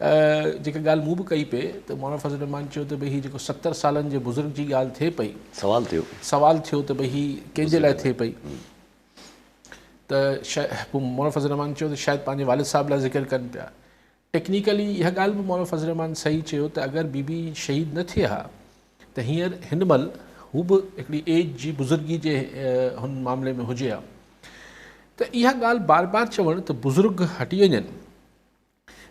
जेका ॻाल्हि मूं बि कई पे त मौलाना फज़ल रहमान चयो त भई हीअ जेको 70 सालनि जे बुज़ुर्ग जी ॻाल्हि थिए पई, सवाल थियो त भई हीअ कंहिंजे लाइ थिए पई, त पोइ मौलाना फज़ल रहमान चयो त शायदि पंहिंजे वालिद साहिब लाइ ज़िक्र कनि पिया। टेक्निकली इहा ॻाल्हि बि मौलाना फज़ल रहमान सही चयो त अगरि बीबी शहीद न थिए हा त हींअर हिन महिल हू बि हिकिड़ी एज जी बुज़ुर्गी जे हुन मामले में हुजे हा। त इहा ॻाल्हि बार बार चवणु त बुज़ुर्ग हटी वञनि,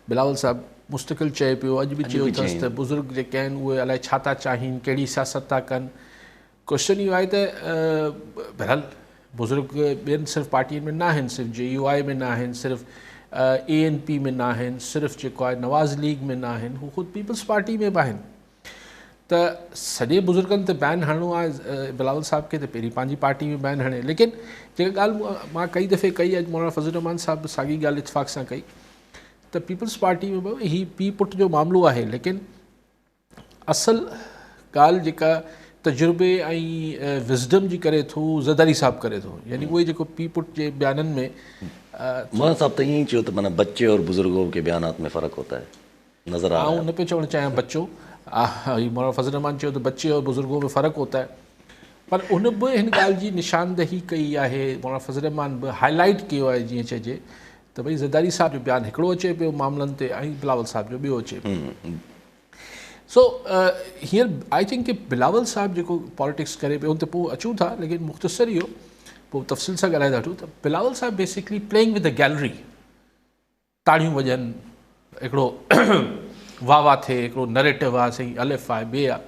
बिलावल साहिबु मुस्तक़िल चए पियो, अॼु बि चयो अथसि त बुज़ुर्ग जेके आहिनि उहे अलाए छा था चाहिनि, कहिड़ी सियासत था कनि। क्वेश्चन इहो आहे त बहरहाल बुज़ुर्ग ॿियनि सिर्फ़ु पार्टियुनि में न आहिनि, सिर्फ़ु JUI में न आहिनि, सिर्फ़ु ANP में न आहिनि, सिर्फ़ु जेको आहे नवाज़ लीग में न आहिनि, हू ख़ुदि पीपल्स पार्टी में बि आहिनि। त सॼे बुज़ुर्गनि ते बैन हणिणो आहे बिलावल साहिब खे त पहिरीं पंहिंजी पार्टी में बैन हणे। लेकिन जेका ॻाल्हि मां कई दफ़े कई, अॼु मौलाना फज़ल रहमान साहिब बि साॻी ॻाल्हि इतफ़ाक़ सां कई त पीपल्स पार्टी में बि हीउ पीउ पुट जो मामिलो आहे, लेकिन असल ॻाल्हि जेका तजुर्बे ऐं विज़डम जी करे थो ज़रदारी साहिबु करे थो, यानी उहे जेको पीउ पुट जे बयाननि में मौलाना साहब तो यही चयो तो माना बच्चे और बुजुर्गों के बयानात में फ़र्क होता है, नज़र आ रहा है। न पे चवणु चाहियां बच्चो, मौलाना फज़ल रहमान चयो त बच्चे और बुज़ुर्गों में फ़र्क़ु होता है, पर उन बि हिन ॻाल्हि जी निशानदही कई आहे, मौलाना फज़ल रहमान बि हाईलाइट कयो आहे जीअं चइजे त भई ज़रदारी साहिब जो बयानु हिकिड़ो अचे पियो मामलनि ते ऐं बिलावल साहिब जो ॿियो अचे पियो। सो हींअर आई थिंक कि बिलावल साहिबु जेको पॉलिटिक्स करे पियो उन ते पोइ अचूं था, लेकिन मुख़्तसर इहो पोइ तफ़सील सां ॻाल्हाए था वठूं त बिलावल साहिबु basically playing with the gallery, ताड़ियूं वॼनि, हिकिड़ो वाह वाह थिए, हिकिड़ो नरेटिव आहे, सही अलिफ आहे, ॿिए आहे।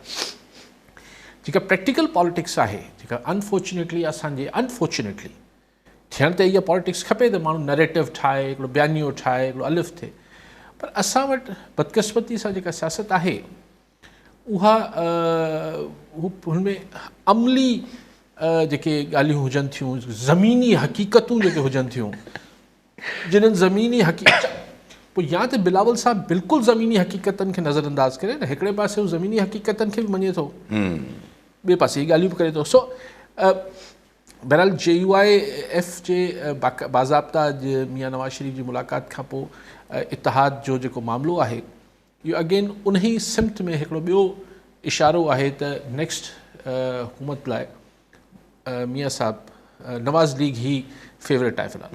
जेका प्रैक्टिकल पॉलिटिक्स आहे, जेका अनफॉर्चुनेटली अनफॉर्चुनेटली थियण त इहा पॉलिटिक्स खपे त माण्हू नरेटिव ठाहे, हिकिड़ो बयानियो ठाहे, हिकिड़ो अलिफ थिए, पर असां वटि बदकिस्मती सां जेका सियासत आहे उहा हुनमें अमली जेके ॻाल्हियूं हुजनि थियूं, ज़मीनी हक़ीक़तूं जेके हुजनि थियूं, जिन्हनि ज़मीनी पोइ या त बिलावल साहिबु बिल्कुलु ज़मीनी हक़ीक़तनि खे नज़रअंदाज़ करे न, हिकिड़े पासे हू ज़मीनी हक़ीक़तनि खे बि मञे थो, ॿिए पासे इहे ॻाल्हियूं बि करे थो। सो बहरहाल JUIF जे बाज़ाब्ता मियां नवाज़ शरीफ़ जी मुलाक़ात खां पोइ इतिहाद जो जेको मामिलो आहे इहो अगेन उन ई सिमत में हिकिड़ो ॿियो इशारो आहे त नेक्स्ट हुकूमत लाइ मियां साहिबु नवाज़ लीग ही फेवरेट आहे फ़िलहाल।